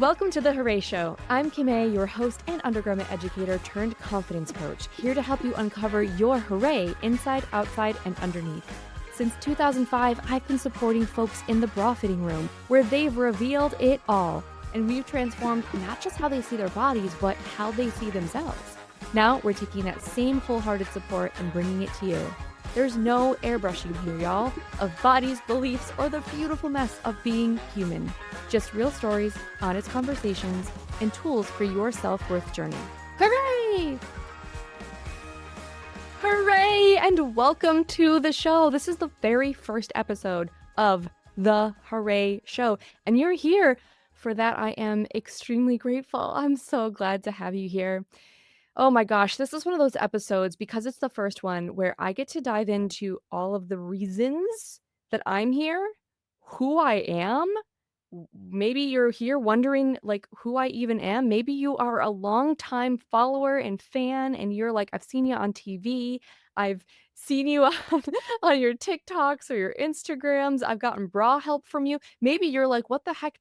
Welcome to the Hurray Show. I'm Kimmay, your host and undergarment educator turned confidence coach, here to help you uncover your hooray inside, outside, and underneath. Since 2005, I've been supporting folks in the bra fitting room, where they've revealed it all. And we've transformed not just how they see their bodies, but how they see themselves. Now we're taking that same wholehearted support and bringing it to you. There's no airbrushing here, y'all, of bodies, beliefs, or the beautiful mess of being human. Just real stories, honest conversations, and tools for your self-worth journey. Hooray! Hooray! And welcome to the show. This is the very first episode of the Hurray Show. And you're here. For that, I am extremely grateful. I'm so glad to have you here. Oh my gosh, this is one of those episodes, because it's the first one, where I get to dive into all of the reasons that I'm here, who I am. Maybe you're here wondering like who I even am. Maybe you are a longtime follower and fan and you're like, I've seen you on TV. I've seen you on your TikToks or your Instagrams. I've gotten bra help from you. Maybe you're like, what the heck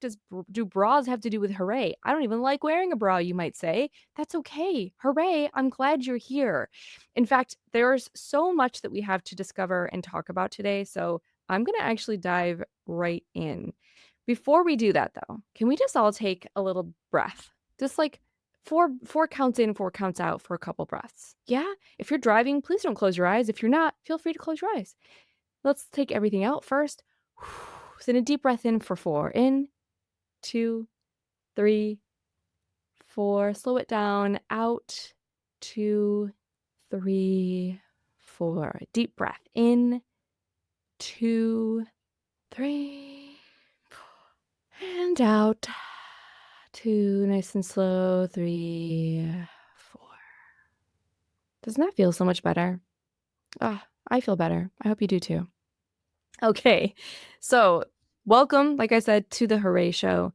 do bras have to do with hooray? I don't even like wearing a bra, you might say. That's okay. Hooray, I'm glad you're here. In fact, there's so much that we have to discover and talk about today. So I'm going to actually dive right in. Before we do that, though, can we just all take a little breath? Just like four counts in, 4 counts out for a couple breaths. Yeah? If you're driving, please don't close your eyes. If you're not, feel free to close your eyes. Let's take everything out first. Send a deep breath in for 4. In, 2, 3, 4. Slow it down. Out, 2, 3, 4. Deep breath. In, 2, 3. And out. 2, nice and slow. 3, 4. Doesn't that feel so much better? I feel better. I hope you do too. Okay, so welcome, like I said, to the Hurray Show.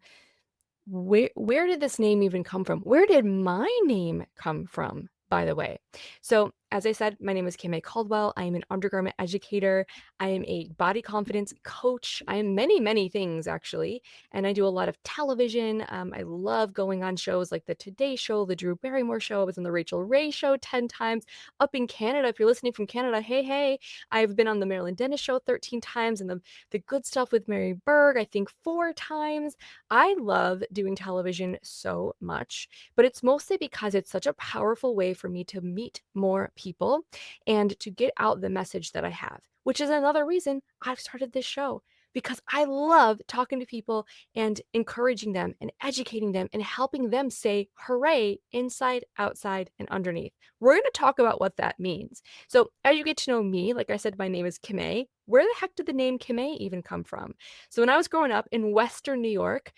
Where did this name even come from? Where did my name come from, by the way? So, as I said, my name is Kimmay Caldwell. I am an undergarment educator. I am a body confidence coach. I am many, many things, actually. And I do a lot of television. I love going on shows like the Today Show, the Drew Barrymore Show. I was on the Hurray Show 10 times. Up in Canada, if you're listening from Canada, hey. I've been on the Marilyn Dennis Show 13 times and the Good Stuff with Mary Berg, I think 4 times. I love doing television so much, but it's mostly because it's such a powerful way for me to meet more people and to get out the message that I have, which is another reason I've started this show, because I love talking to people and encouraging them and educating them and helping them say hooray inside, outside, and underneath. We're going to talk about what that means. So as you get to know me, like I said, my name is Kimmay. Where the heck did the name Kimmay even come from? So when I was growing up in Western New York,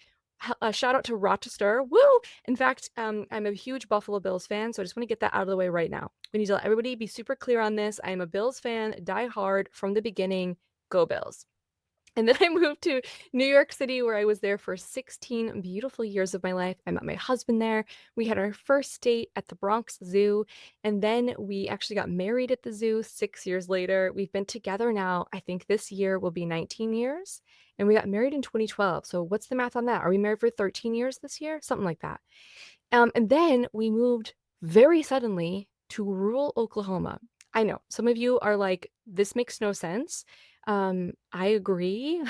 shout out to Rochester. Woo! In fact, I'm a huge Buffalo Bills fan, so I just want to get that out of the way right now. We need to let everybody be super clear on this. I am a Bills fan, die hard from the beginning. Go Bills. And then I moved to New York City, where I was there for 16 beautiful years of my life. I met my husband there. We had our first date at the Bronx Zoo, and then we actually got married at the zoo 6 years later. We've been together now, I think this year will be 19 years, and we got married in 2012. So what's the math on that? Are we married for 13 years this year? Something like that. And then we moved very suddenly to rural Oklahoma. I know, some of you are like, this makes no sense. I agree.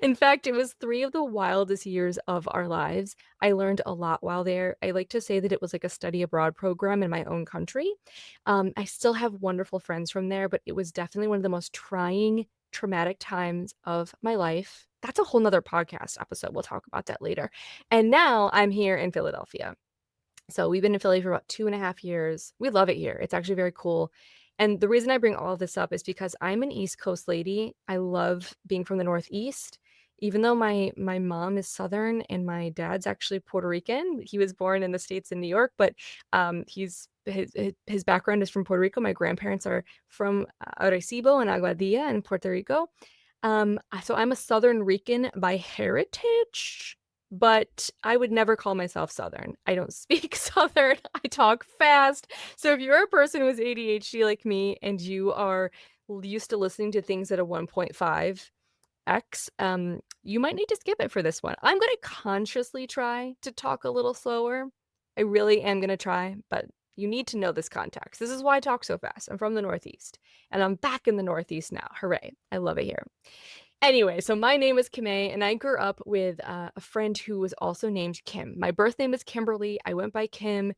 In fact, it was 3 of the wildest years of our lives. I learned a lot while there. I like to say that it was like a study abroad program in my own country. I still have wonderful friends from there, but it was definitely one of the most trying, traumatic times of my life. That's a whole nother podcast episode. We'll talk about that later. And now I'm here in Philadelphia. So we've been in Philly for about 2.5 years. We love it here. It's actually very cool. And the reason I bring all of this up is because I'm an East Coast lady. I love being from the Northeast. Even though my mom is Southern and my dad's actually Puerto Rican. He was born in the States in New York, but his background is from Puerto Rico. My grandparents are from Arecibo and Aguadilla in Puerto Rico. So I'm a Southern Rican by heritage, but I would never call myself Southern. I don't speak Southern. I talk fast. So if you're a person who has ADHD like me and you are used to listening to things at a 1.5, X, you might need to skip it for this one. I'm gonna consciously try to talk a little slower. I really am gonna try, but you need to know this context. This is why I talk so fast. I'm from the Northeast, and I'm back in the Northeast now. Hooray. I love it here. Anyway, so my name is Kimmay, and I grew up with a friend who was also named Kim. My birth name is Kimberly. I went by Kim.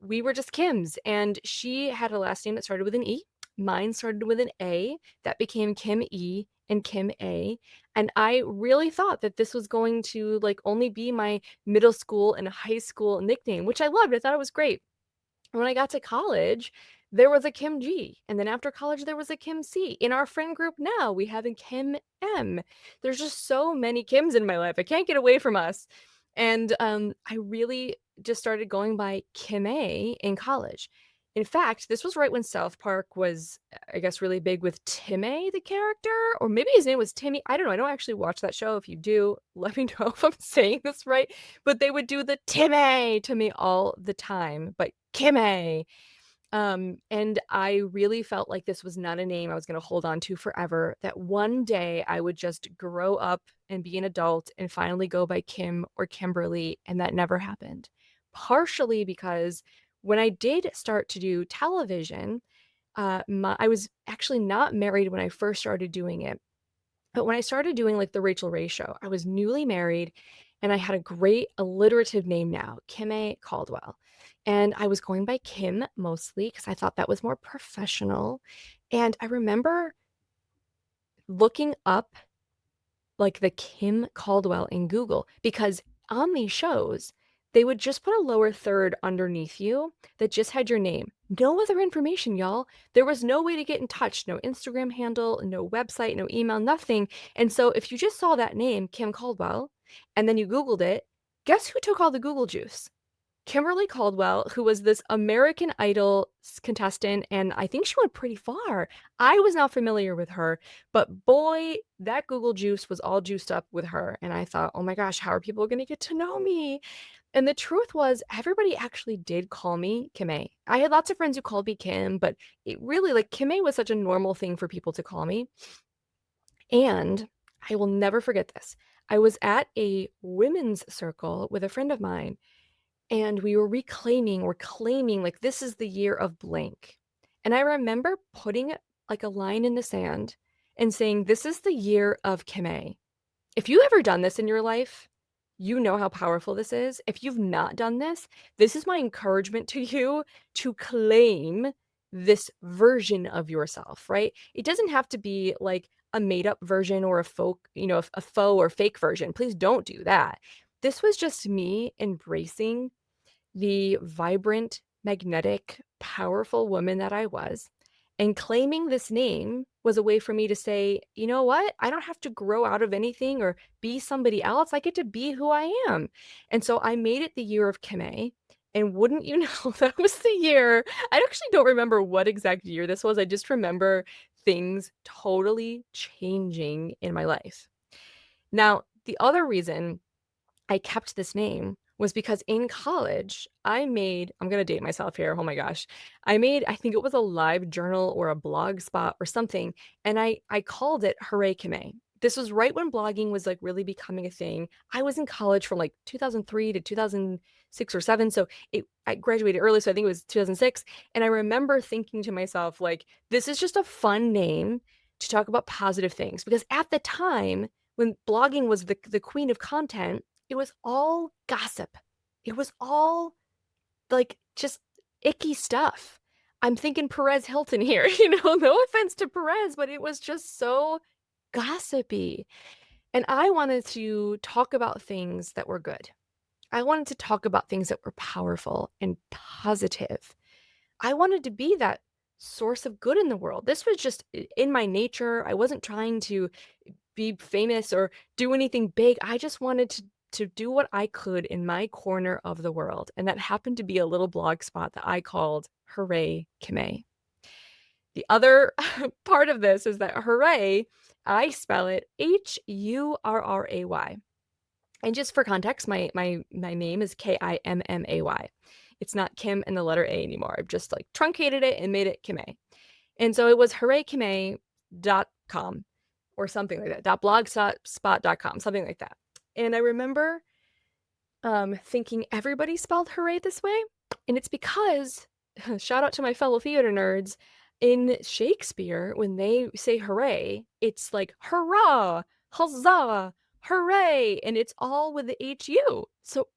We were just Kims, and she had a last name that started with an E. Mine started with an A. That became Kim E and Kim A. And I really thought that this was going to like only be my middle school and high school nickname, which I loved. I thought it was great. When I got to college, there was a Kim G, and then after college, there was a Kim C. In our friend group now, we have a Kim M. There's just so many Kims in my life. I can't get away from us. And I really just started going by Kimmay in college. In fact, this was right when South Park was, I guess, really big with Timmy, the character, or maybe his name was Timmy. I don't know. I don't actually watch that show. If you do, let me know if I'm saying this right. But they would do the Timmy to me all the time, but Kimmay. And I really felt like this was not a name I was going to hold on to forever, that one day I would just grow up and be an adult and finally go by Kim or Kimberly, and that never happened. Partially because when I did start to do television, I was actually not married when I first started doing it. But when I started doing like the Rachel Ray show, I was newly married and I had a great alliterative name now, Kimmay Caldwell. And I was going by Kim mostly because I thought that was more professional. And I remember looking up like the Kim Caldwell in Google because on these shows, they would just put a lower third underneath you that just had your name. No other information, y'all. There was no way to get in touch, no Instagram handle, no website, no email, nothing. And so if you just saw that name, Kim Caldwell, and then you Googled it, guess who took all the Google juice? Kimberly Caldwell, who was this American Idol contestant, and I think she went pretty far. I was not familiar with her, but boy, that Google juice was all juiced up with her. And I thought, oh my gosh, how are people going to get to know me? And the truth was, everybody actually did call me Kimmay. I had lots of friends who called me Kim, but it really, like, Kimmay was such a normal thing for people to call me. And I will never forget this. I was at a women's circle with a friend of mine, and we were reclaiming or claiming like this is the year of blank. And I remember putting like a line in the sand and saying, this is the year of Kimmay. If you've ever done this in your life, you know how powerful this is. If you've not done this, this is my encouragement to you to claim this version of yourself, right? It doesn't have to be like a made up version or a folk, a faux or fake version. Please don't do that. This was just me embracing the vibrant, magnetic, powerful woman that I was. And claiming this name was a way for me to say, you know what? I don't have to grow out of anything or be somebody else. I get to be who I am. And so I made it the year of Kimmay. And wouldn't you know, that was the year. I actually don't remember what exact year this was. I just remember things totally changing in my life. Now, the other reason I kept this name was because in college, I'm going to date myself here. Oh my gosh. I think it was a live journal or a blog spot or something. And I called it Hurray Kimmay. This was right when blogging was like really becoming a thing. I was in college from like 2003 to 2006 or 7. So I graduated early. So I think it was 2006. And I remember thinking to myself, like, this is just a fun name to talk about positive things. Because at the time when blogging was the queen of content, it was all gossip. It was all like just icky stuff. I'm thinking Perez Hilton here, no offense to Perez, but it was just so gossipy. And I wanted to talk about things that were good. I wanted to talk about things that were powerful and positive. I wanted to be that source of good in the world. This was just in my nature. I wasn't trying to be famous or do anything big. I just wanted to do what I could in my corner of the world. And that happened to be a little blog spot that I called Hurray Kimmay. The other part of this is that hooray, I spell it Hurray. And just for context, my name is Kimmay. It's not Kim and the letter A anymore. I've just like truncated it and made it Kimmay. And so it was hurraykimmay.com or something like that, .blogspot.com, something like that. And I remember thinking everybody spelled hooray this way, and it's because shout out to my fellow theater nerds, in Shakespeare, when they say hooray, it's like hurrah, huzzah, hooray, and it's all with the HU. So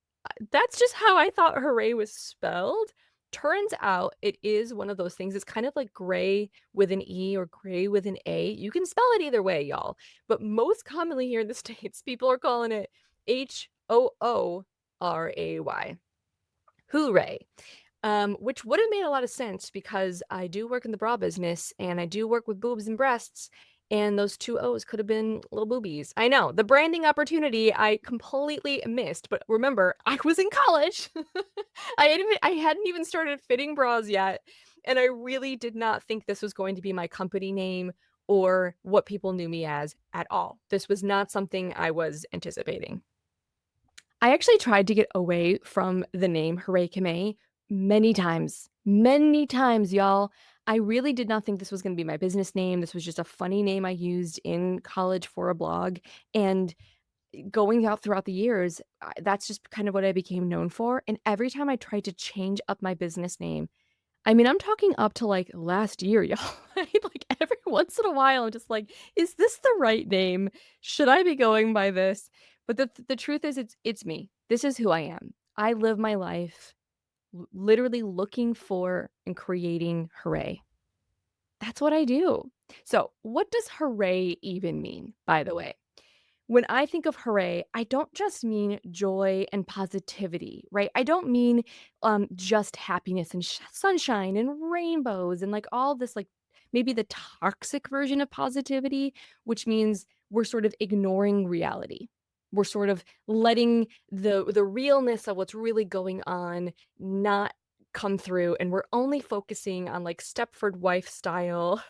that's just how I thought hooray was spelled. Turns out it is one of those things. It's kind of like gray with an E or gray with an A. You can spell it either way, y'all. But most commonly here in the States, people are calling it HOORAY. Hooray. Which would have made a lot of sense because I do work in the bra business and I do work with boobs and breasts, and those two O's could have been little boobies. I know, the branding opportunity I completely missed, but remember, I was in college. I hadn't even started fitting bras yet, and I really did not think this was going to be my company name or what people knew me as at all. This was not something I was anticipating. I actually tried to get away from the name Hurray Kimmay many times, y'all. I really did not think this was gonna be my business name. This was just a funny name I used in college for a blog, and going out throughout the years, that's just kind of what I became known for, and every time I tried to change up my business name, I mean, I'm talking up to, like, last year, y'all. Like, every once in a while, I'm just like, "Is this the right name? Should I be going by this?" But the truth is it's me. This is who I am. I live my life literally looking for and creating hooray. That's what I do. So, what does hooray even mean, by the way? When I think of hooray, I don't just mean joy and positivity, right? I don't mean just happiness and sunshine and rainbows and like all this, like maybe the toxic version of positivity, which means we're sort of ignoring reality. We're sort of letting the realness of what's really going on not come through, and we're only focusing on like Stepford wife style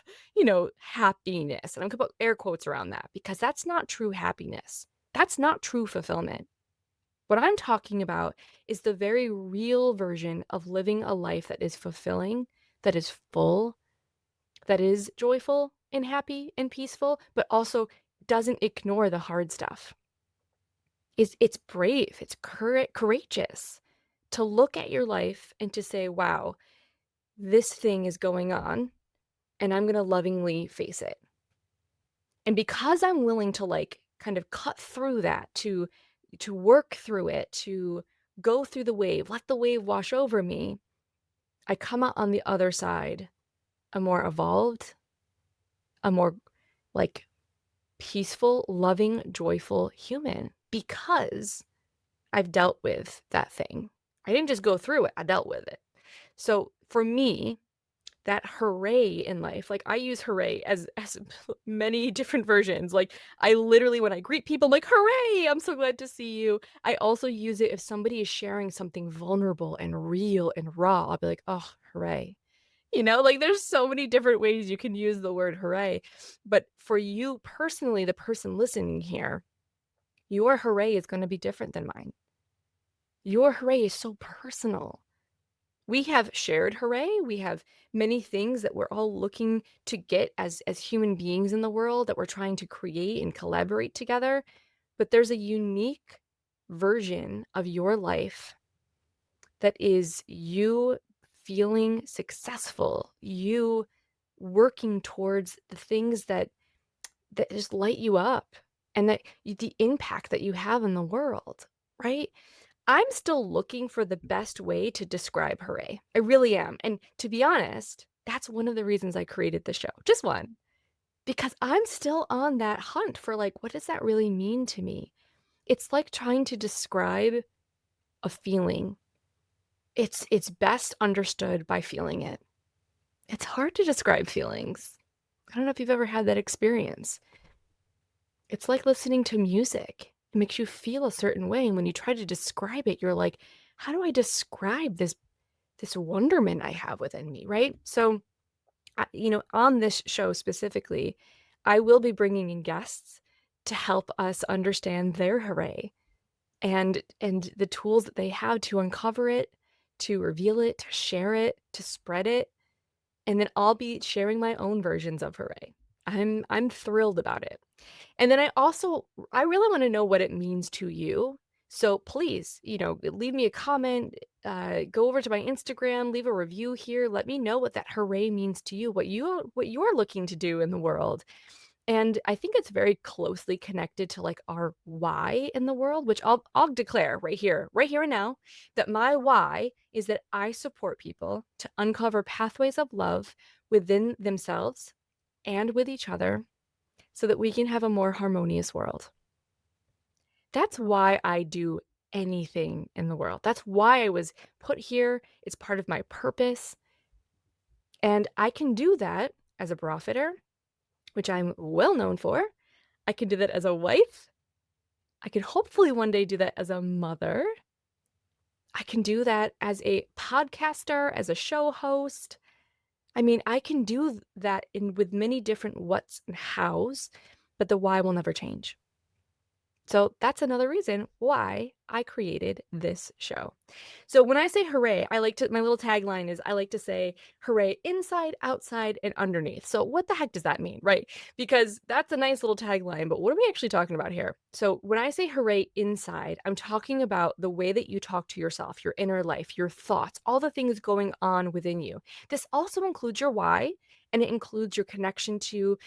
happiness. And I'm gonna put air quotes around that because that's not true happiness. That's not true fulfillment. What I'm talking about is the very real version of living a life that is fulfilling, that is full, that is joyful and happy and peaceful, but also doesn't ignore the hard stuff. It's brave, it's courageous to look at your life and to say, wow, this thing is going on, and I'm gonna lovingly face it. And because I'm willing to, like, kind of cut through that, to work through it, to go through the wave, let the wave wash over me, I come out on the other side a more evolved, a more, like, peaceful, loving, joyful human because I've dealt with that thing. I didn't just go through it, I dealt with it. So, for me, that hooray in life, like, I use hooray as many different versions, like, I literally, when I greet people, I'm like, "Hooray, I'm so glad to see you." I also use it if somebody is sharing something vulnerable and real and raw, I'll be like, "Oh, hooray." Like, there's so many different ways you can use the word hooray, but for you personally, the person listening here, your hooray is gonna be different than mine. Your hooray is so personal. We have shared hooray. We have many things that we're all looking to get as human beings in the world that we're trying to create and collaborate together. But there's a unique version of your life that is you feeling successful, you working towards the things that just light you up and the impact that you have in the world, right? I'm still looking for the best way to describe hooray. I really am. And to be honest, that's one of the reasons I created the show. Just one. Because I'm still on that hunt for like, what does that really mean to me? It's like trying to describe a feeling. It's best understood by feeling it. It's hard to describe feelings. I don't know if you've ever had that experience. It's like listening to music. It makes you feel a certain way, and when you try to describe it, you're like, "How do I describe this wonderment I have within me?" Right? So, on this show specifically, I will be bringing in guests to help us understand their hooray and the tools that they have to uncover it, to reveal it, to share it, to spread it, and then I'll be sharing my own versions of hooray. I'm thrilled about it. And then I really wanna know what it means to you. So please, leave me a comment, go over to my Instagram, leave a review here, let me know what that hooray means to you, what you're looking to do in the world. And I think it's very closely connected to, like, our why in the world, which I'll declare right here and now, that my why is that I support people to uncover pathways of love within themselves and with each other so that we can have a more harmonious world. That's why I do anything in the world. That's why I was put here. It's part of my purpose. And I can do that as a bra fitter, which I'm well known for. I can do that as a wife. I can hopefully one day do that as a mother. I can do that as a podcaster, as a show host. I mean, I can do that in with many different whats and hows, but the why will never change. So that's another reason why I created this show. So when I say hooray, my little tagline is I like to say hooray inside, outside, and underneath. So what the heck does that mean, right? Because that's a nice little tagline, but what are we actually talking about here? So when I say hooray inside, I'm talking about the way that you talk to yourself, your inner life, your thoughts, all the things going on within you. This also includes your why, and it includes your connection to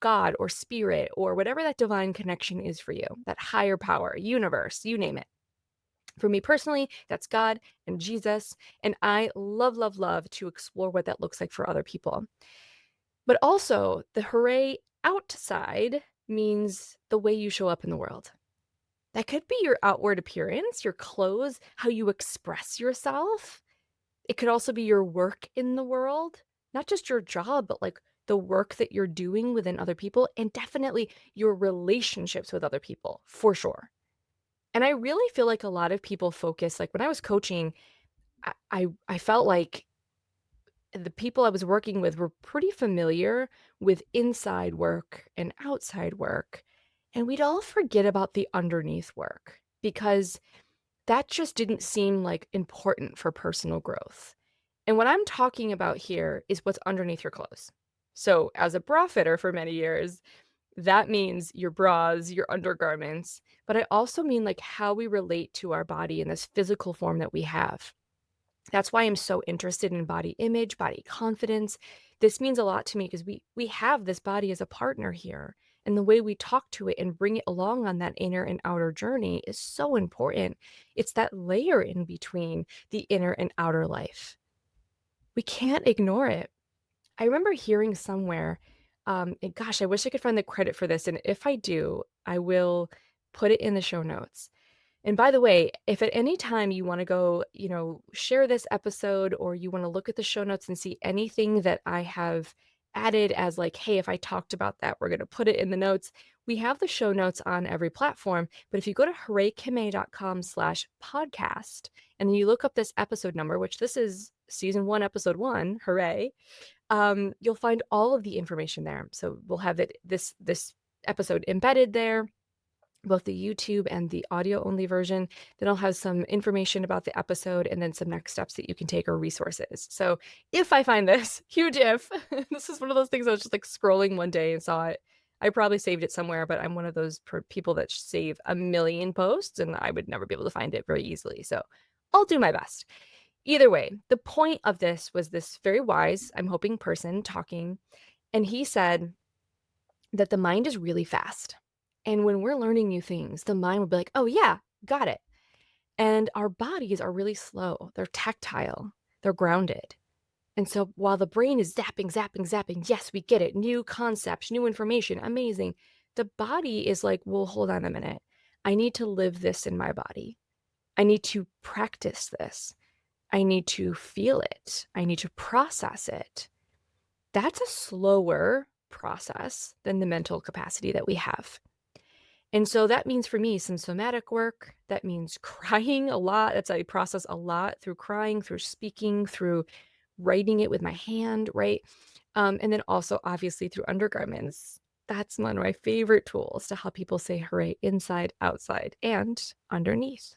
God or spirit or whatever that divine connection is for you, that higher power, universe, you name it. For me personally, that's God and Jesus, and I love, love, love to explore what that looks like for other people. But also, the hooray outside means the way you show up in the world. That could be your outward appearance, your clothes, how you express yourself. It could also be your work in the world, not just your job, but like the work that you're doing within other people, and definitely your relationships with other people, for sure. And I really feel like a lot of people focus, like when I was coaching, I felt like the people I was working with were pretty familiar with inside work and outside work. And we'd all forget about the underneath work because that just didn't seem like important for personal growth. And what I'm talking about here is what's underneath your clothes. So, as a bra fitter for many years, that means your bras, your undergarments, but I also mean like how we relate to our body in this physical form that we have. That's why I'm so interested in body image, body confidence. This means a lot to me because we have this body as a partner here. And the way we talk to it and bring it along on that inner and outer journey is so important. It's that layer in between the inner and outer life. We can't ignore it. I remember hearing somewhere, and gosh, I wish I could find the credit for this. And if I do, I will put it in the show notes. And by the way, if at any time you wanna go, share this episode or you wanna look at the show notes and see anything that I have added as like, "Hey, if I talked about that, we're gonna put it in the notes." We have the show notes on every platform, but if you go to hurraykimmay.com/podcast, and then you look up this episode number, which this is season 1, episode 1, hooray, you'll find all of the information there. So we'll have this episode embedded there, both the YouTube and the audio only version. Then I'll have some information about the episode and then some next steps that you can take or resources. So if I find this, huge if, this is one of those things I was just like scrolling one day and saw it. I probably saved it somewhere, but I'm one of those people that save a million posts and I would never be able to find it very easily. So I'll do my best. Either way, the point of this was this very wise, I'm hoping, person talking, and he said that the mind is really fast. And when we're learning new things, the mind will be like, "Oh, yeah, got it." And our bodies are really slow. They're tactile, they're grounded. And so while the brain is zapping, zapping, zapping, yes, we get it. New concepts, new information, amazing. The body is like, well, hold on a minute. I need to live this in my body. I need to practice this. I need to feel it. I need to process it. That's a slower process than the mental capacity that we have. And so that means for me some somatic work. That means crying a lot. That's I process a lot through crying, through speaking, through writing it with my hand, right? And then also obviously through undergarments. That's one of my favorite tools to help people say hooray inside, outside, and underneath.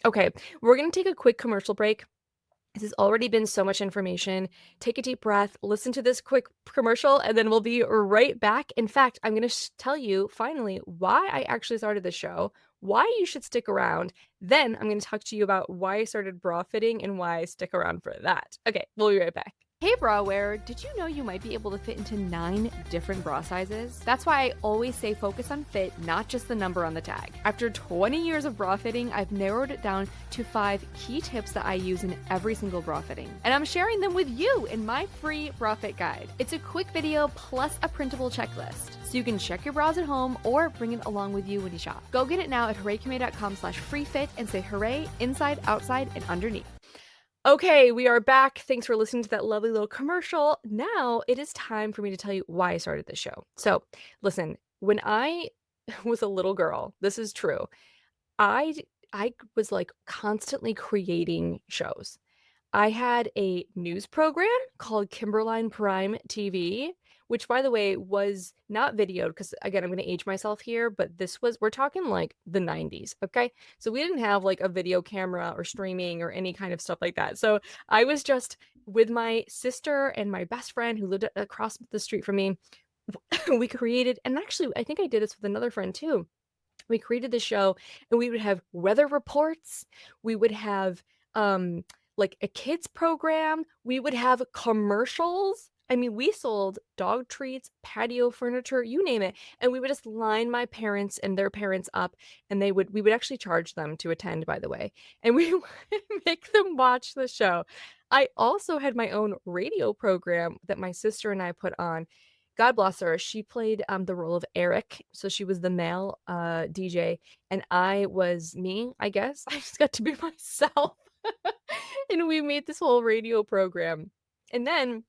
Okay, we're going to take a quick commercial break. This has already been so much information. Take a deep breath, listen to this quick commercial, and then we'll be right back. In fact, I'm going to tell you finally why I actually started the show, why you should stick around. Then I'm going to talk to you about why I started bra fitting and why I stick around for that. Okay, we'll be right back. Hey bra wearer, did you know you might be able to fit into 9 different bra sizes? That's why I always say focus on fit, not just the number on the tag. After 20 years of bra fitting, I've narrowed it down to 5 key tips that I use in every single bra fitting. And I'm sharing them with you in my free bra fit guide. It's a quick video plus a printable checklist, so you can check your bras at home or bring it along with you when you shop. Go get it now at hurraykimmay.com/freefit and say hooray inside, outside, and underneath. Okay, we are back. Thanks for listening to that lovely little commercial. Now it is time for me to tell you why I started this show. So, listen, when I was a little girl, this is true. I I was like constantly creating shows. I had a news program called Kimberline Prime TV, which, by the way, was not videoed because, again, I'm going to age myself here, but we're talking like the 90s, okay? So we didn't have like a video camera or streaming or any kind of stuff like that. So I was just with my sister and my best friend who lived across the street from me. We created, and actually, I think I did this with another friend too. We created the show and we would have weather reports. We would have like a kids program. We would have commercials. I mean, we sold dog treats, patio furniture, you name it. And we would just line my parents and their parents up and we would actually charge them to attend, by the way. And we would make them watch the show. I also had my own radio program that my sister and I put on. God bless her. She played the role of Eric. So she was the male DJ, and I was me, I guess. I just got to be myself. And we made this whole radio program. And then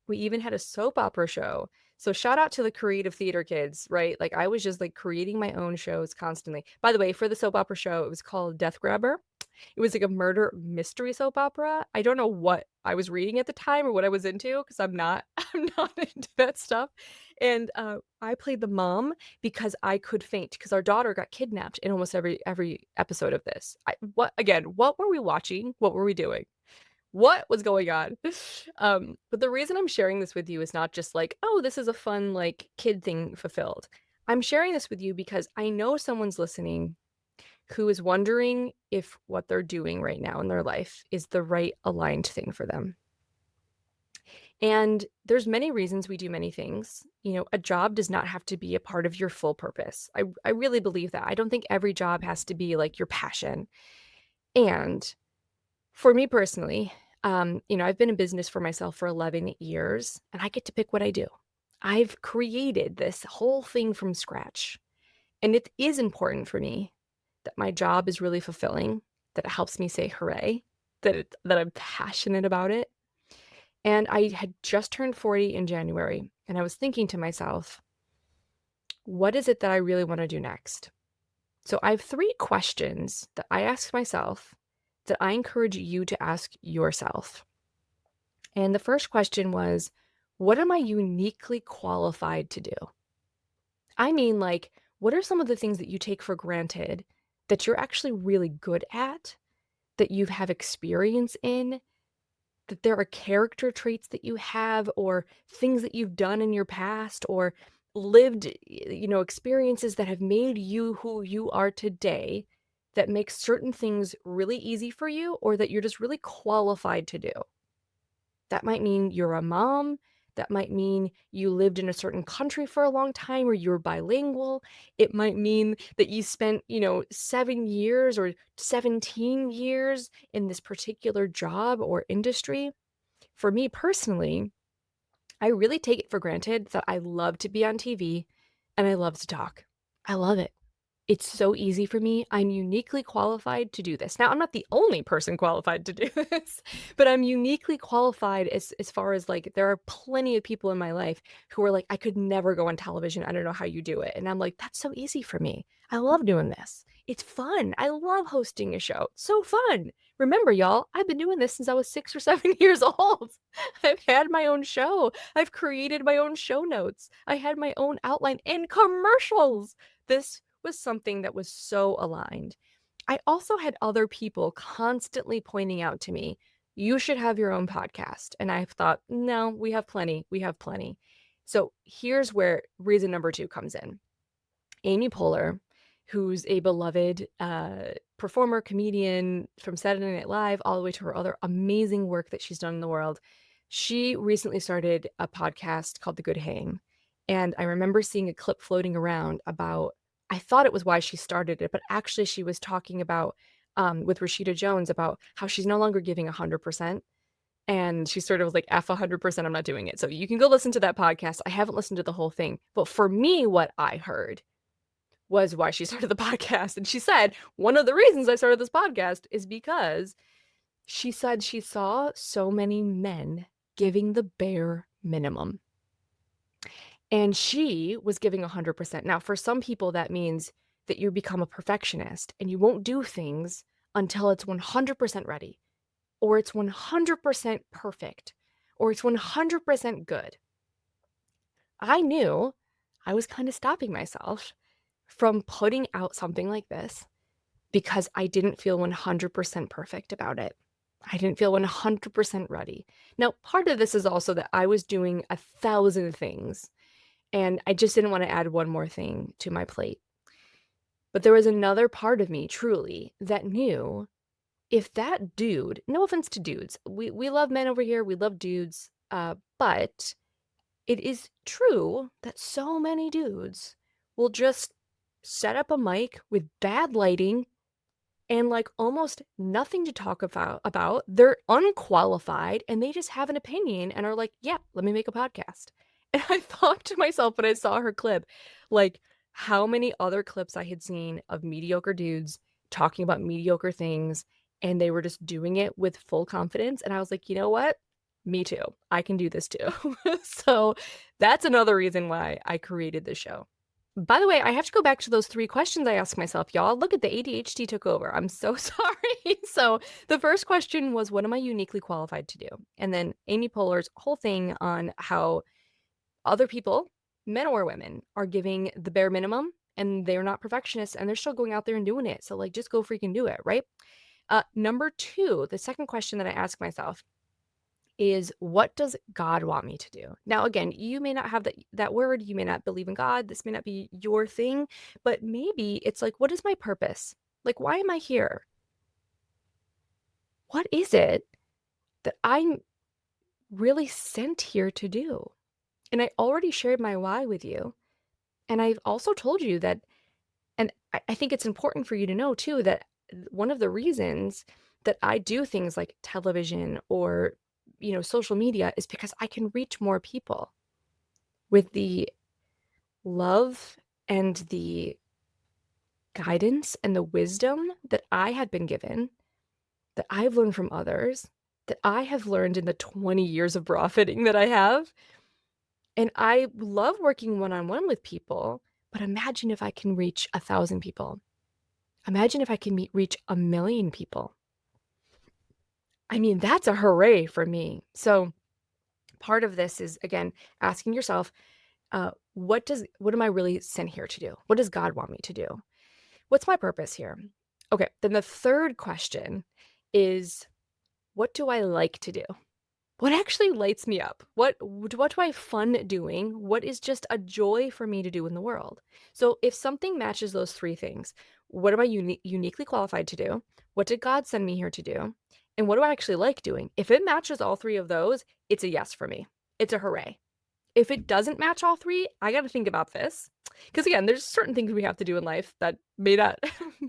we even had a soap opera show. So shout out to the creative theater kids, right? Like I was just like creating my own shows constantly. By the way, for the soap opera show, it was called Death Grabber. It was like a murder mystery soap opera. I don't know what I was reading at the time or what I was into because I'm not I'm not into that stuff. And I played the mom because I could faint because our daughter got kidnapped in almost every episode of this. What were we watching? What were we doing? What was going on? But the reason I'm sharing this with you is not just like, oh, this is a fun like kid thing fulfilled. I'm sharing this with you because I know someone's listening who is wondering if what they're doing right now in their life is the right aligned thing for them. And there's many reasons we do many things. You know, a job does not have to be a part of your full purpose. I really believe that. I don't think every job has to be like your passion. And for me personally, I've been in business for myself for 11 years and I get to pick what I do. I've created this whole thing from scratch. And it is important for me that my job is really fulfilling, that it helps me say hooray, that I'm passionate about it. And I had just turned 40 in January, and I was thinking to myself, what is it that I really want to do next? So I have 3 questions that I ask myself that I encourage you to ask yourself. And the first question was, what am I uniquely qualified to do? I mean, like, what are some of the things that you take for granted that you're actually really good at, that you have experience in, that there are character traits that you have, or things that you've done in your past, or lived, experiences that have made you who you are today that makes certain things really easy for you, or that you're just really qualified to do. That might mean you're a mom. That might mean you lived in a certain country for a long time or you're bilingual. It might mean that you spent, 7 years or 17 years in this particular job or industry. For me personally, I really take it for granted that I love to be on TV and I love to talk. I love it. It's so easy for me. I'm uniquely qualified to do this. Now, I'm not the only person qualified to do this, but I'm uniquely qualified as far as like there are plenty of people in my life who are like, I could never go on television. I don't know how you do it. And I'm like, that's so easy for me. I love doing this. It's fun. I love hosting a show. It's so fun. Remember, y'all, I've been doing this since I was 6 or 7 years old. I've had my own show. I've created my own show notes. I had my own outline and commercials. This was something that was so aligned. I also had other people constantly pointing out to me, you should have your own podcast. And I thought, no, we have plenty. We have plenty. So here's where reason number 2 comes in. Amy Poehler, who's a beloved performer, comedian from Saturday Night Live, all the way to her other amazing work that she's done in the world. She recently started a podcast called The Good Hang. And I remember seeing a clip floating around about, I thought it was why she started it, but actually she was talking about, with Rashida Jones, about how she's no longer giving 100%. And she sort of was like, F 100%, I'm not doing it. So you can go listen to that podcast. I haven't listened to the whole thing. But for me, what I heard was why she started the podcast. And she said, one of the reasons I started this podcast is because she said she saw so many men giving the bare minimum. And she was giving 100%. Now, for some people, that means that you become a perfectionist and you won't do things until it's 100% ready, or it's 100% perfect, or it's 100% good. I knew I was kind of stopping myself from putting out something like this because I didn't feel 100% perfect about it. I didn't feel 100% ready. Now, part of this is also that I was doing 1,000 things and I just didn't want to add one more thing to my plate. But there was another part of me, truly, that knew if that dude, no offense to dudes, we love men over here, we love dudes, but it is true that so many dudes will just set up a mic with bad lighting and like almost nothing to talk about. They're unqualified and they just have an opinion and are like, yeah, let me make a podcast. And I thought to myself when I saw her clip, like how many other clips I had seen of mediocre dudes talking about mediocre things, and they were just doing it with full confidence. And I was like, you know what? Me too. I can do this too. So that's another reason why I created this show. By the way, I have to go back to those 3 questions I asked myself, y'all. Look at the ADHD took over. I'm so sorry. So the first question was, what am I uniquely qualified to do? And then Amy Poehler's whole thing on how other people, men or women, are giving the bare minimum and they're not perfectionists and they're still going out there and doing it. So like, just go freaking do it, right? Number 2, the second question that I ask myself is, what does God want me to do? Now, again, you may not have that word, you may not believe in God, this may not be your thing, but maybe it's like, what is my purpose? Like, why am I here? What is it that I'm really sent here to do? And I already shared my why with you. And I've also told you that, and I think it's important for you to know too, that one of the reasons that I do things like television or social media is because I can reach more people with the love and the guidance and the wisdom that I had been given, that I've learned from others, that I have learned in the 20 years of bra fitting that I have. And I love working one-on-one with people, but imagine if I can reach 1,000 people. Imagine if I can reach 1,000,000 people. I mean, that's a hooray for me. So part of this is, again, asking yourself, what am I really sent here to do? What does God want me to do? What's my purpose here? Okay, then the third question is, what do I like to do? What actually lights me up? What do I have fun doing? What is just a joy for me to do in the world? So if something matches those 3 things, what am I uniquely qualified to do? What did God send me here to do? And what do I actually like doing? If it matches all 3 of those, it's a yes for me. It's a hooray. If it doesn't match all 3, I got to think about this. Because again, there's certain things we have to do in life that may not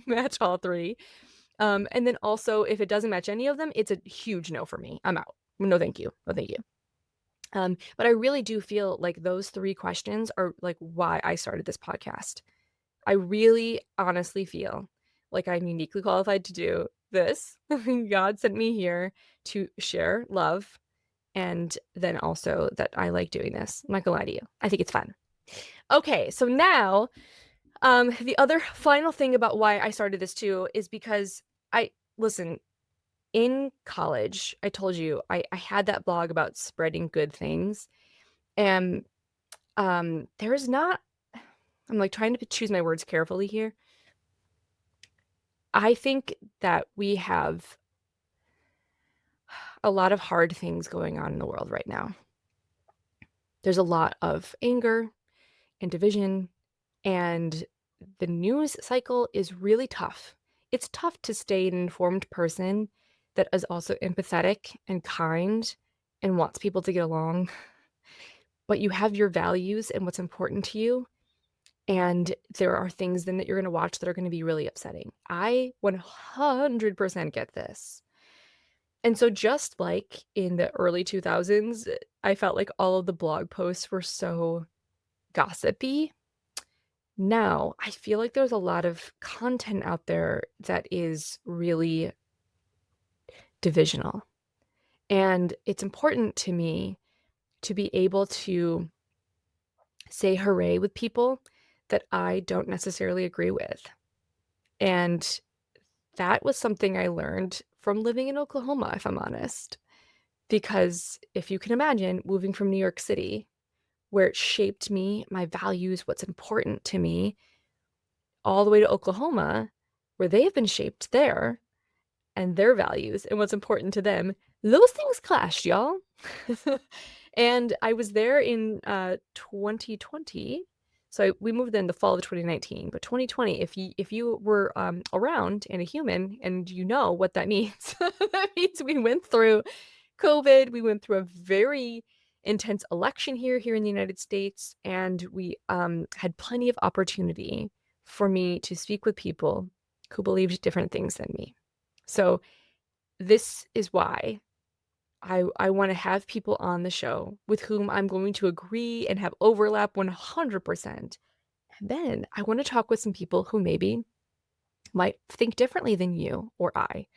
match all 3. And then also, if it doesn't match any of them, it's a huge no for me. I'm out. No, thank you. No, thank you. But I really do feel like those 3 questions are like why I started this podcast. I really honestly feel like I'm uniquely qualified to do this. God sent me here to share love, and then also that I like doing this. I'm not gonna lie to you. I think it's fun. Okay, so now, the other final thing about why I started this too is because listen, in college, I told you I had that blog about spreading good things. And there is not, I'm like trying to choose my words carefully here. I think that we have a lot of hard things going on in the world right now. There's a lot of anger and division, and the news cycle is really tough. It's tough to stay an informed person that is also empathetic and kind and wants people to get along, but you have your values and what's important to you. And there are things then that you're going to watch that are going to be really upsetting. I 100% get this. And so just like in the early 2000s, I felt like all of the blog posts were so gossipy. Now, I feel like there's a lot of content out there that is really divisional. And it's important to me to be able to say hooray with people that I don't necessarily agree with. And that was something I learned from living in Oklahoma, if I'm honest. Because if you can imagine moving from New York City, where it shaped me, my values, what's important to me, all the way to Oklahoma, where they have been shaped there and their values and what's important to them, those things clashed, y'all. And I was there in 2020. So we moved in the fall of 2019, but 2020, if you were around and a human and you know what that means, that means we went through COVID, we went through a very intense election here in the United States, and we had plenty of opportunity for me to speak with people who believed different things than me. So this is why I want to have people on the show with whom I'm going to agree and have overlap 100%. And then I want to talk with some people who maybe might think differently than you or I.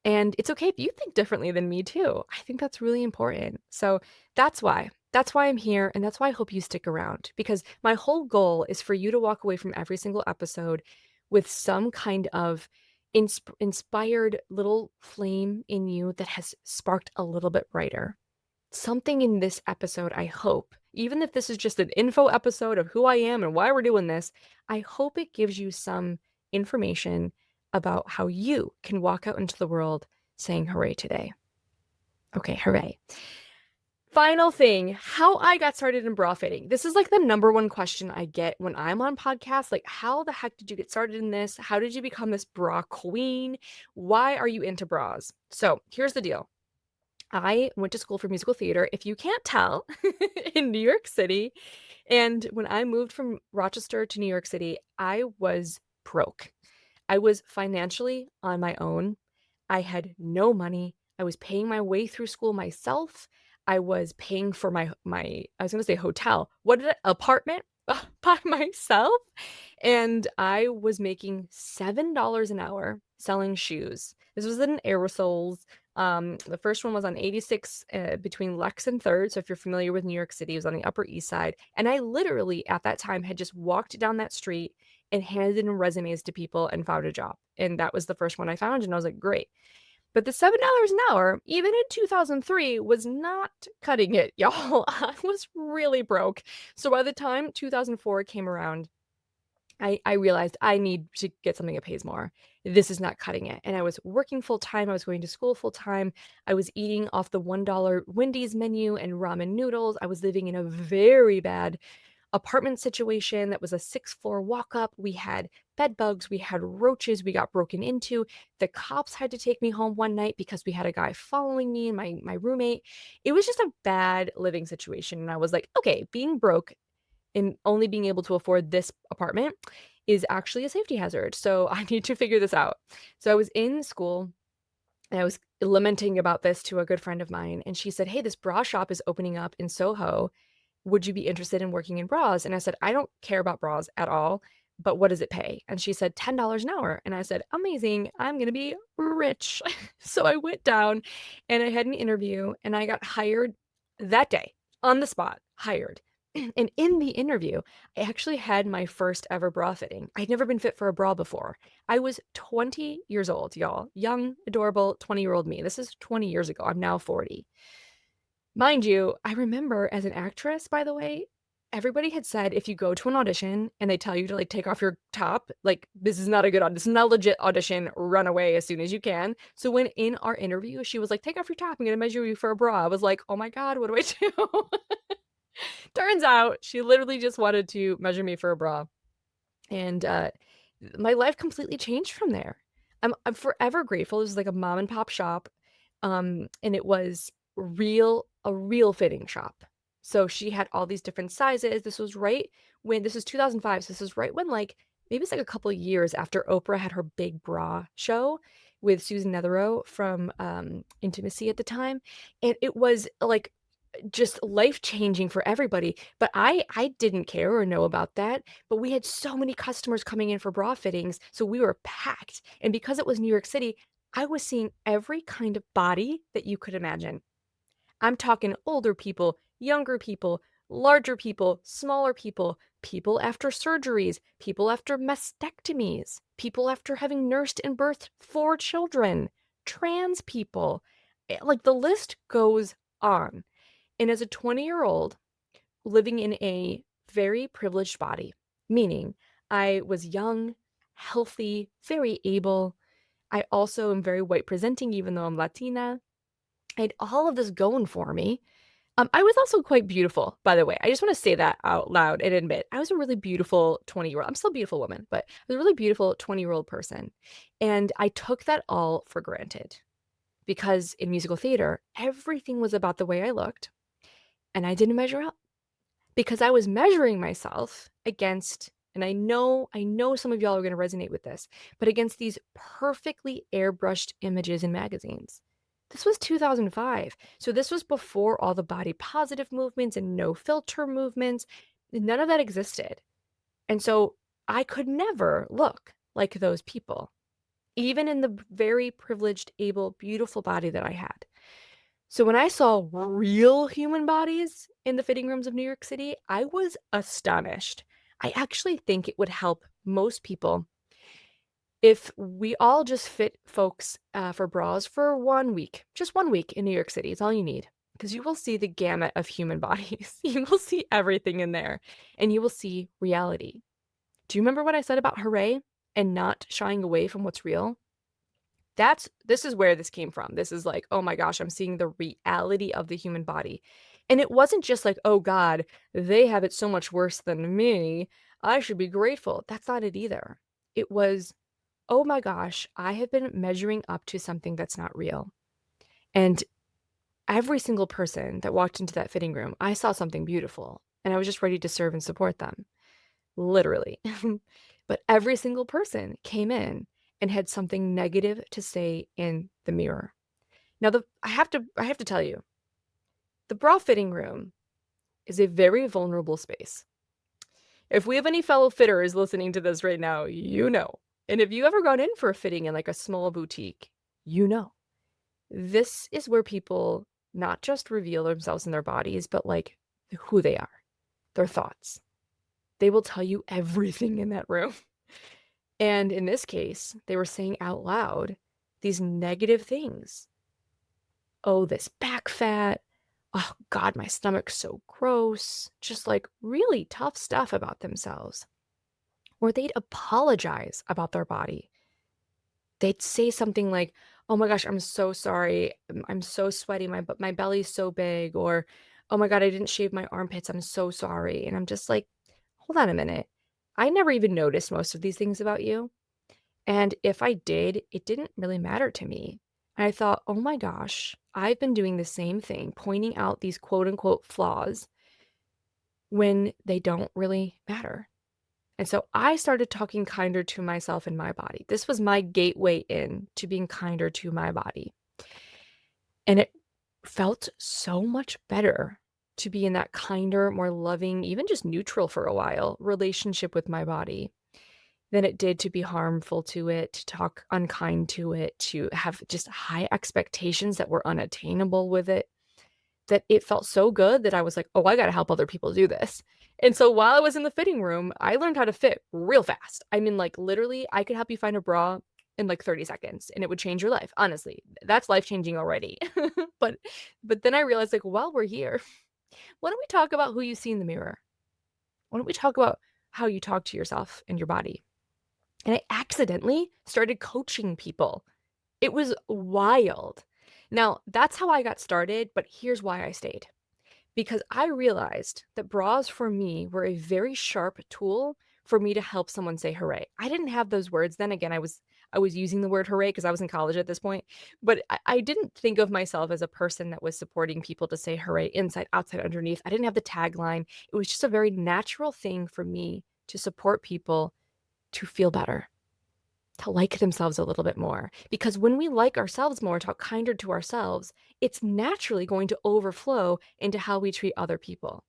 And it's okay if you think differently than me too. I think that's really important. So that's why. That's why I'm here, and that's why I hope you stick around, because my whole goal is for you to walk away from every single episode with some kind of inspired little flame in you that has sparked a little bit brighter. Something in this episode, I hope, even if this is just an info episode of who I am and why we're doing this, I hope it gives you some information about how you can walk out into the world saying hooray today. Okay, hooray. Final thing, how I got started in bra fitting. This is like the number one question I get when I'm on podcasts. Like, how the heck did you get started in this? How did you become this bra queen? Why are you into bras? So here's the deal. I went to school for musical theater, if you can't tell, in New York City. And when I moved from Rochester to New York City, I was broke. I was financially on my own. I had no money. I was paying my way through school myself. I was paying for my I was going to say hotel. What did apartment by myself? And I was making $7 an hour selling shoes. This was in aerosols. The first one was on 86 between Lex and 3rd. So if you're familiar with New York City, it was on the Upper East Side. And I literally at that time had just walked down that street and handed in resumes to people and found a job. And that was the first one I found. And I was like, great. But the $7 an hour, even in 2003, was not cutting it, y'all. I was really broke. So by the time 2004 came around, I realized I need to get something that pays more. This is not cutting it. And I was working full time. I was going to school full time. I was eating off the $1 Wendy's menu and ramen noodles. I was living in a very bad apartment situation that was a 6th-floor walk up. We had bed bugs, we had roaches, we got broken into. The cops had to take me home one night because we had a guy following me and my roommate. It was just a bad living situation. And I was like, okay, being broke and only being able to afford this apartment is actually a safety hazard. So I need to figure this out. So I was in school and I was lamenting about this to a good friend of mine. And she said, hey, this bra shop is opening up in Soho. Would you be interested in working in bras? And I said, I don't care about bras at all, but what does it pay? And she said, $10 an hour. And I said, amazing, I'm going to be rich. So I went down and I had an interview and I got hired that day on the spot, hired. And in the interview, I actually had my first ever bra fitting. I'd never been fit for a bra before. I was 20 years old, y'all. Young, adorable 20-year-old me. This is 20 years ago. I'm now 40. Mind you, I remember as an actress, by the way, everybody had said if you go to an audition and they tell you to, like, take off your top, like, this is not a good this is not a legit audition, run away as soon as you can. So when in our interview, she was like, "Take off your top, I'm gonna measure you for a bra." I was like, "Oh my god, what do I do?" Turns out she literally just wanted to measure me for a bra, and, my life completely changed from there. I'm forever grateful. It was like a mom and pop shop, and it was a real fitting shop. So she had all these different sizes. This was 2005, so this was right when, like, maybe it's like a couple of years after Oprah had her big bra show with Susan Netherow from, Intimacy at the time, and it was, like, just life-changing for everybody, but I didn't care or know about that, but we had so many customers coming in for bra fittings, so we were packed, and because it was New York City, I was seeing every kind of body that you could imagine. I'm talking older people, younger people, larger people, smaller people, people after surgeries, people after mastectomies, people after having nursed and birthed 4 children, trans people, like, the list goes on. And as a 20-year-old living in a very privileged body, meaning I was young, healthy, very able. I also am very white presenting, even though I'm Latina. I had all of this going for me. I was also quite beautiful, by the way. I just want to say that out loud and admit I was a really beautiful 20-year-old. I'm still a beautiful woman, but I was a really beautiful 20-year-old person. And I took that all for granted because in musical theater, everything was about the way I looked, and I didn't measure up. Because I was measuring myself against, and I know some of y'all are gonna resonate with this, but against these perfectly airbrushed images in magazines. This was 2005, so this was before all the body positive movements and no filter movements. None of that existed, and so I could never look like those people, even in the very privileged, able, beautiful body that I had. So when I saw real human bodies in the fitting rooms of New York City, I was astonished. I actually think it would help most people if we all just fit folks for bras for 1 week, just 1 week in New York City. It's all you need because you will see the gamut of human bodies. You will see everything in there and you will see reality. Do you remember what I said about Hurray and not shying away from what's real? This is where this came from. This is like, "Oh my gosh, I'm seeing the reality of the human body." And it wasn't just like, "Oh god, they have it so much worse than me. I should be grateful." That's not it either. It was, "Oh my gosh, I have been measuring up to something that's not real." And every single person that walked into that fitting room, I saw something beautiful, and I was just ready to serve and support them, literally. But every single person came in and had something negative to say in the mirror. Now I have to tell you, the bra fitting room is a very vulnerable space. If we have any fellow fitters listening to this right now, you know. And if you ever gone in for a fitting in like a small boutique, you know. This is where people not just reveal themselves and their bodies, but like who they are, their thoughts. They will tell you everything in that room. And in this case, they were saying out loud these negative things. "Oh, this back fat. Oh, God, my stomach's so gross." Just like really tough stuff about themselves. Or they'd apologize about their body. They'd say something like, "Oh my gosh, I'm so sorry. I'm so sweaty. My belly's so big." Or, "Oh my God, I didn't shave my armpits. I'm so sorry." And I'm just like, hold on a minute. I never even noticed most of these things about you. And if I did, it didn't really matter to me. And I thought, oh my gosh, I've been doing the same thing, pointing out these quote unquote flaws when they don't really matter. And so I started talking kinder to myself and my body. This was my gateway in to being kinder to my body. And it felt so much better to be in that kinder, more loving, even just neutral for a while relationship with my body than it did to be harmful to it, to talk unkind to it, to have just high expectations that were unattainable with it, that it felt so good that I was like, "Oh, I gotta help other people do this." And so while I was in the fitting room, I learned how to fit real fast. I mean, like, literally, I could help you find a bra in, like, 30 seconds, and it would change your life, honestly. That's life-changing already. But but then I realized, like, while we're here, why don't we talk about who you see in the mirror? Why don't we talk about how you talk to yourself and your body? And I accidentally started coaching people. It was wild. Now, that's how I got started, but here's why I stayed. Because I realized that bras for me were a very sharp tool for me to help someone say hooray. I didn't have those words then. Again, I was using the word hooray because I was in college at this point, but I didn't think of myself as a person that was supporting people to say hooray inside, outside, underneath. I didn't have the tagline. It was just a very natural thing for me to support people to feel better, to like themselves a little bit more. Because when we like ourselves more, talk kinder to ourselves, it's naturally going to overflow into how we treat other people.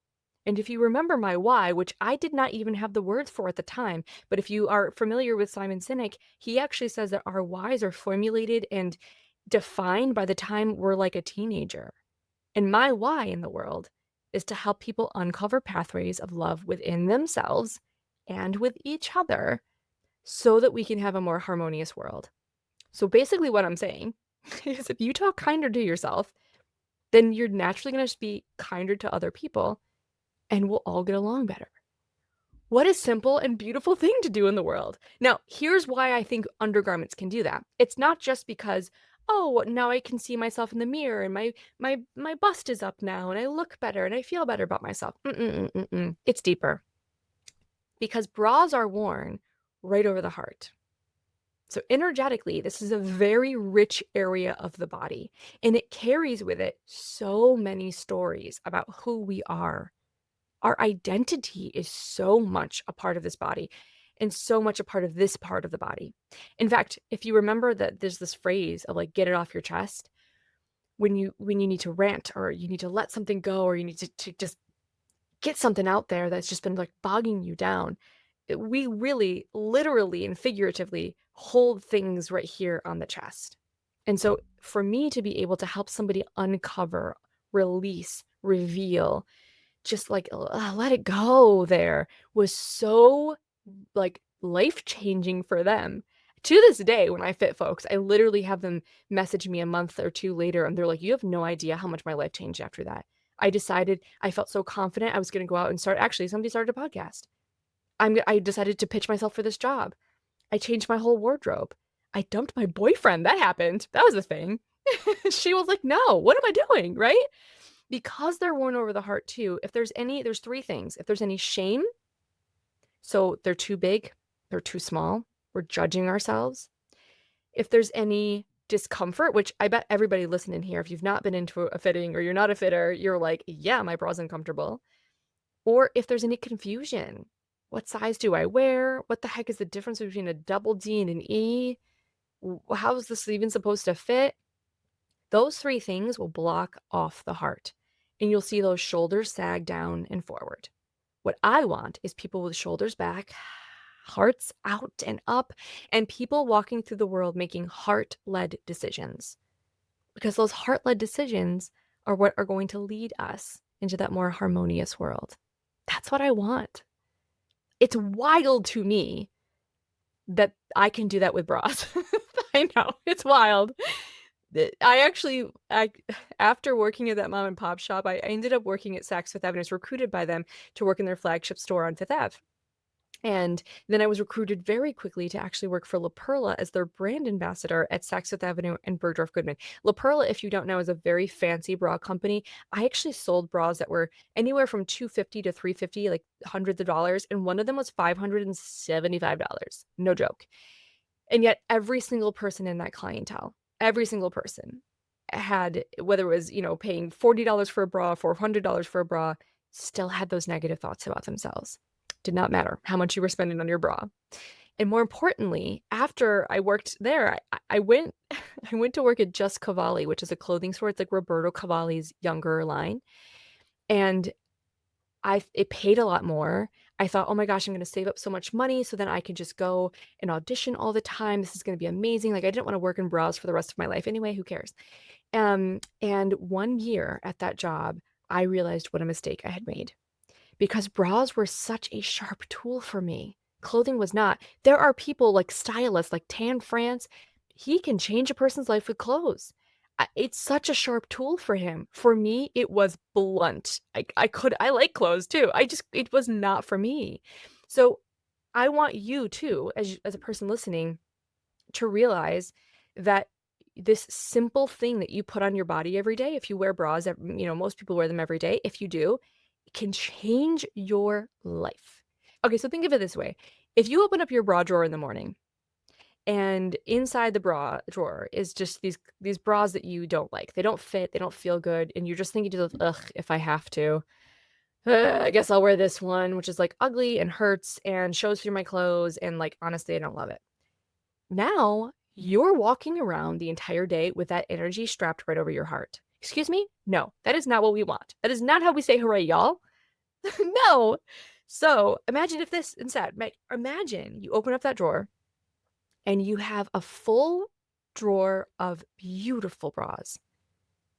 And if you remember my why, which I did not even have the words for at the time, but if you are familiar with Simon Sinek, he actually says that our whys are formulated and defined by the time we're like a teenager. And my why in the world is to help people uncover pathways of love within themselves and with each other so that we can have a more harmonious world. So basically what I'm saying is if you talk kinder to yourself, then you're naturally going to be kinder to other people and we'll all get along better. What a simple and beautiful thing to do in the world. Now, here's why I think undergarments can do that. It's not just because, oh, now I can see myself in the mirror and my bust is up now and I look better and I feel better about myself. It's deeper. Because bras are worn right over the heart. So energetically, this is a very rich area of the body, and it carries with it so many stories about who we are. Our identity is so much a part of this body and so much a part of this part of the body. In fact, if you remember that there's this phrase of like, get it off your chest, when you need to rant or you need to let something go or you need to just get something out there that's just been like bogging you down, we really literally and figuratively hold things right here on the chest. And so for me to be able to help somebody uncover, release, reveal, just like let it go there was so like life-changing for them. To this day, when I fit folks, I literally have them message me a month or two later and they're like, you have no idea how much my life changed after that. I decided I felt so confident I was going to go out and start. Actually, somebody started a podcast. I decided to pitch myself for this job. I changed my whole wardrobe. I dumped my boyfriend. That happened. That was a thing. She was like, no, what am I doing? Right? Because they're worn over the heart too. If there's three things. If there's any shame, so they're too big, they're too small, we're judging ourselves. If there's any discomfort, which I bet everybody listening here, if you've not been into a fitting or you're not a fitter, you're like, yeah, my bra's uncomfortable. Or if there's any confusion, what size do I wear? What the heck is the difference between a double D and an E? How is this even supposed to fit? Those three things will block off the heart, and you'll see those shoulders sag down and forward. What I want is people with shoulders back, hearts out and up, and people walking through the world making heart-led decisions. Because those heart-led decisions are what are going to lead us into that more harmonious world. That's what I want. It's wild to me that I can do that with bras. I know, it's wild. After working at that mom and pop shop, I ended up working at Saks Fifth Avenue. I was recruited by them to work in their flagship store on Fifth Ave. And then I was recruited very quickly to actually work for La Perla as their brand ambassador at Saks Fifth Avenue and Bergdorf Goodman. La Perla, if you don't know, is a very fancy bra company. I actually sold bras that were anywhere from $250 to $350, like hundreds of dollars. And one of them was $575. No joke. And yet every single person in that clientele, every single person had, whether it was, paying $40 for a bra, $400 for a bra, still had those negative thoughts about themselves. Did not matter how much you were spending on your bra. And more importantly, after I worked there, I went to work at Just Cavalli, which is a clothing store. It's like Roberto Cavalli's younger line. And it paid a lot more. I thought, oh my gosh, I'm going to save up so much money so then I can just go and audition all the time. This is going to be amazing. Like I didn't want to work in bras for the rest of my life anyway. Who cares? And 1 year at that job, I realized what a mistake I had made. Because bras were such a sharp tool for me. Clothing was not. There are people like stylists, like Tan France. He can change a person's life with clothes. It's such a sharp tool for him. For me, it was blunt. I like clothes too. It was not for me. So I want you too, as a person listening, to realize that this simple thing that you put on your body every day, if you wear bras, most people wear them every day. If you do, it can change your life. Okay, so think of it this way. If you open up your bra drawer in the morning and inside the bra drawer is just these bras that you don't like. They don't fit, they don't feel good, and you're just thinking to yourself, ugh, if I have to, I guess I'll wear this one, which is like ugly and hurts and shows through my clothes, and like honestly, I don't love it. Now you're walking around the entire day with that energy strapped right over your heart. Excuse me? No, that is not what we want. That is not how we say hooray, y'all. No. So imagine if this instead, imagine you open up that drawer and you have a full drawer of beautiful bras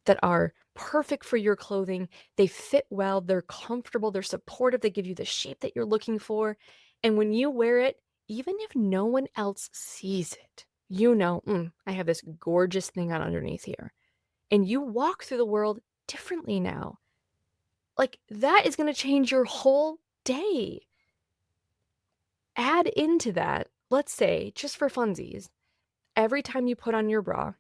that are perfect for your clothing. They fit well, they're comfortable, they're supportive, they give you the shape that you're looking for. And when you wear it, even if no one else sees it, I have this gorgeous thing on underneath here. And you walk through the world differently now. Like, that is going to change your whole day. Add into that, let's say, just for funsies, every time you put on your bra,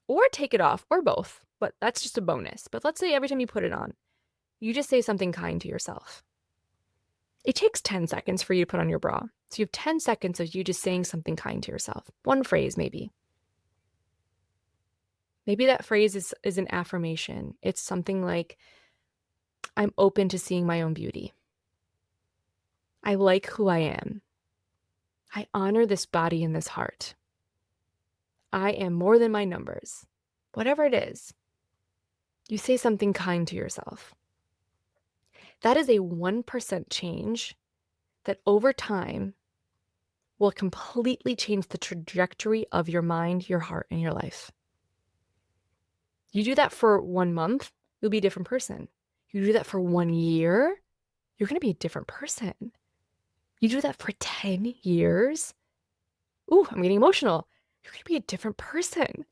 or take it off, or both, but that's just a bonus. But let's say every time you put it on, you just say something kind to yourself. It takes 10 seconds for you to put on your bra. So you have 10 seconds of you just saying something kind to yourself. One phrase, maybe. Maybe that phrase is an affirmation. It's something like, I'm open to seeing my own beauty. I like who I am. I honor this body and this heart. I am more than my numbers. Whatever it is, you say something kind to yourself. That is a 1% change that over time will completely change the trajectory of your mind, your heart, and your life. You do that for 1 month, you'll be a different person. You do that for 1 year, you're going to be a different person. You do that for 10 years, ooh, I'm getting emotional. You're going to be a different person.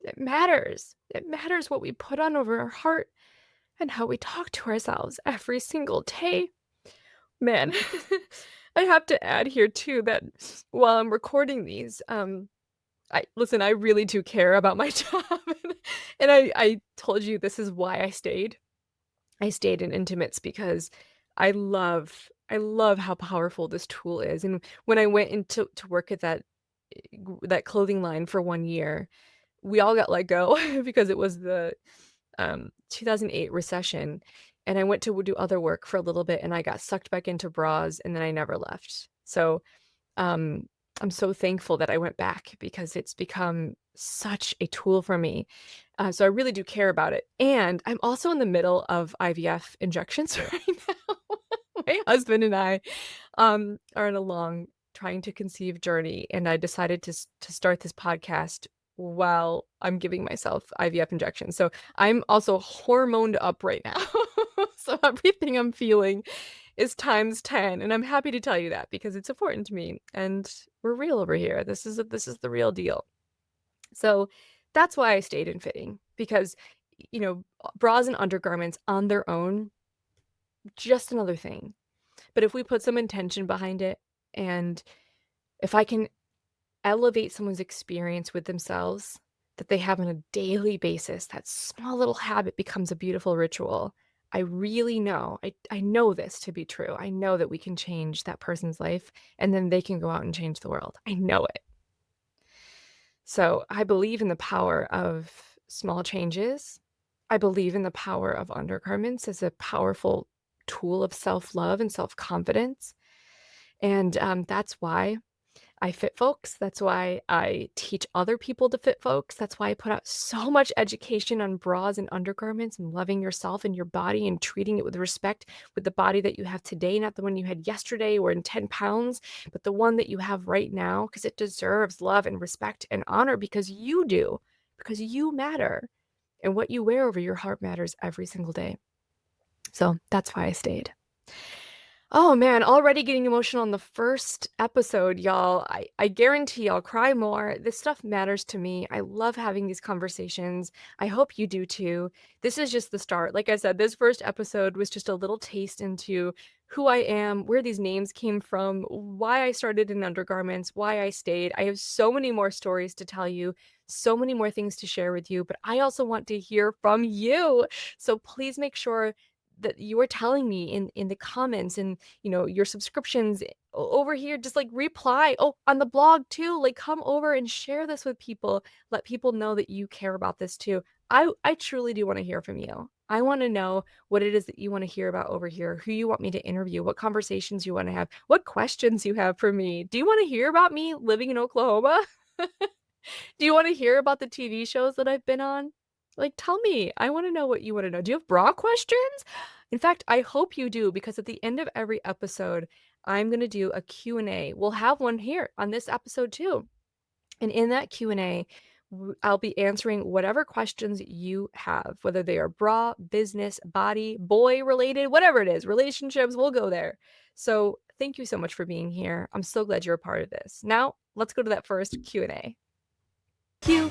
It matters. It matters what we put on over our heart and how we talk to ourselves every single day. Man, I have to add here too that while I'm recording these, I really do care about my job. And I told you this is why I stayed. I stayed in intimates because I love how powerful this tool is. And when I went into to work at that clothing line for 1 year, we all got let go because it was the 2008 recession, and I went to do other work for a little bit, and I got sucked back into bras, and then I never left. So I'm so thankful that I went back because it's become such a tool for me. So I really do care about it. And I'm also in the middle of IVF injections right now. My husband and I are in a long trying to conceive journey, and I decided to start this podcast while I'm giving myself IVF injections. So I'm also hormoned up right now. So everything I'm feeling is times 10, and I'm happy to tell you that because it's important to me, and we're real over here. This is the real deal. So that's why I stayed in fitting, because bras and undergarments on their own, just another thing. But if we put some intention behind it, and if I can elevate someone's experience with themselves that they have on a daily basis, that small little habit becomes a beautiful ritual. I really know, I know this to be true. I know that we can change that person's life, and then they can go out and change the world. I know it. So I believe in the power of small changes. I believe in the power of undergarments as a powerful tool of self-love and self-confidence. And that's why I fit folks. That's why I teach other people to fit folks. That's why I put out so much education on bras and undergarments and loving yourself and your body and treating it with respect, with the body that you have today, not the one you had yesterday or in 10 pounds, but the one that you have right now, because it deserves love and respect and honor because you do, because you matter. And what you wear over your heart matters every single day. So that's why I stayed. Oh man, already getting emotional on the first episode, y'all. I guarantee I'll cry more. This stuff matters to me. I love having these conversations. I hope you do too. This is just the start. Like I said, this first episode was just a little taste into who I am, where these names came from, why I started in undergarments, why I stayed. I have so many more stories to tell you, so many more things to share with you, but I also want to hear from you. So please make sure that you are telling me in the comments and your subscriptions over here, just like reply. Oh, on the blog too, like come over and share this with people. Let people know that you care about this too. I truly do want to hear from you. I want to know what it is that you want to hear about over here, who you want me to interview, what conversations you want to have, what questions you have for me. Do you want to hear about me living in Oklahoma? Do you want to hear about the TV shows that I've been on? Like, tell me. I want to know what you want to know. Do you have bra questions? In fact, I hope you do, because at the end of every episode, I'm going to do a Q&A. We'll have one here on this episode too. And in that Q&A, I'll be answering whatever questions you have, whether they are bra, business, body, boy related, whatever it is, relationships, we'll go there. So thank you so much for being here. I'm so glad you're a part of this. Now, let's go to that first Q&A. Q&A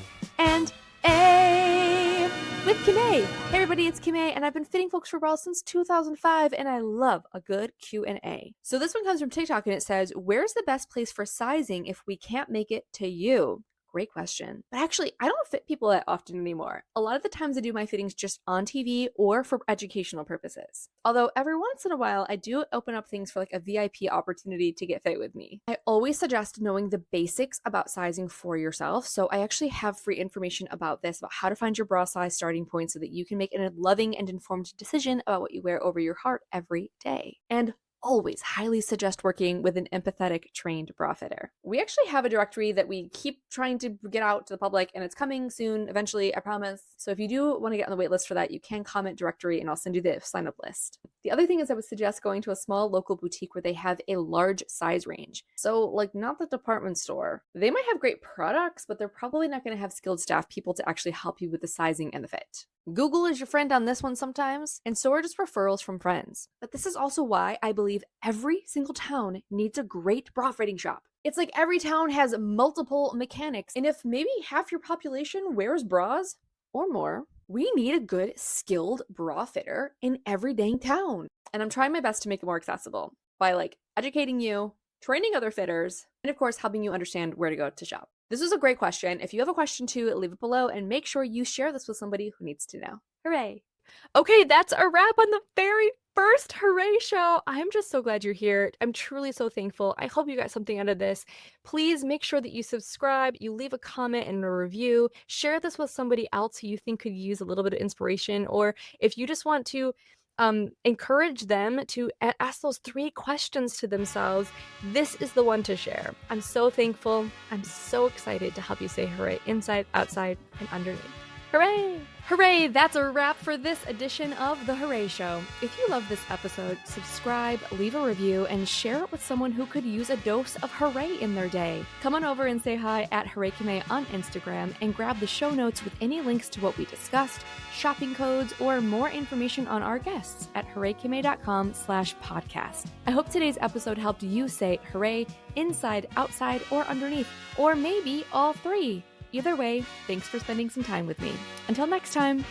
with Kimmay. Hey everybody, it's Kimmay, and I've been fitting folks for bras since 2005, and I love a good Q&A. So this one comes from TikTok, and it says, where's the best place for sizing if we can't make it to you? Great question. But actually, I don't fit people that often anymore. A lot of the times I do my fittings just on TV or for educational purposes. Although every once in a while, I do open up things for like a VIP opportunity to get fit with me. I always suggest knowing the basics about sizing for yourself. So I actually have free information about this, about how to find your bra size starting point so that you can make a loving and informed decision about what you wear over your heart every day. And always highly suggest working with an empathetic, trained bra fitter. We actually have a directory that we keep trying to get out to the public, and it's coming soon, eventually, I promise. So if you do want to get on the wait list for that, you can comment directory and I'll send you the sign-up list. The other thing is I would suggest going to a small local boutique where they have a large size range. So like not the department store. They might have great products, but they're probably not going to have skilled staff people to actually help you with the sizing and the fit. Google is your friend on this one sometimes, and so are just referrals from friends. But this is also why I believe every single town needs a great bra fitting shop. It's like every town has multiple mechanics, and if maybe half your population wears bras or more, we need a good, skilled bra fitter in every dang town. And I'm trying my best to make it more accessible by like educating you, training other fitters, and of course helping you understand where to go to shop. This was a great question. If you have a question too, leave it below and make sure you share this with somebody who needs to know. Hooray! Okay, that's a wrap on the very first Hurray Show. I'm just so glad you're here. I'm truly so thankful. I hope you got something out of this. Please make sure that you subscribe, you leave a comment and a review. Share this with somebody else who you think could use a little bit of inspiration, or if you just want to encourage them to ask those 3 questions to themselves, this is the one to share. I'm so thankful. I'm so excited to help you say hooray inside, outside, and underneath. Hooray! Hooray! That's a wrap for this edition of The Hurray Show. If you love this episode, subscribe, leave a review, and share it with someone who could use a dose of hooray in their day. Come on over and say hi at Hurray Kimmay on Instagram and grab the show notes with any links to what we discussed, shopping codes, or more information on our guests at hurraykimmay.com/podcast. I hope today's episode helped you say hooray inside, outside, or underneath, or maybe all 3. Either way, thanks for spending some time with me. Until next time.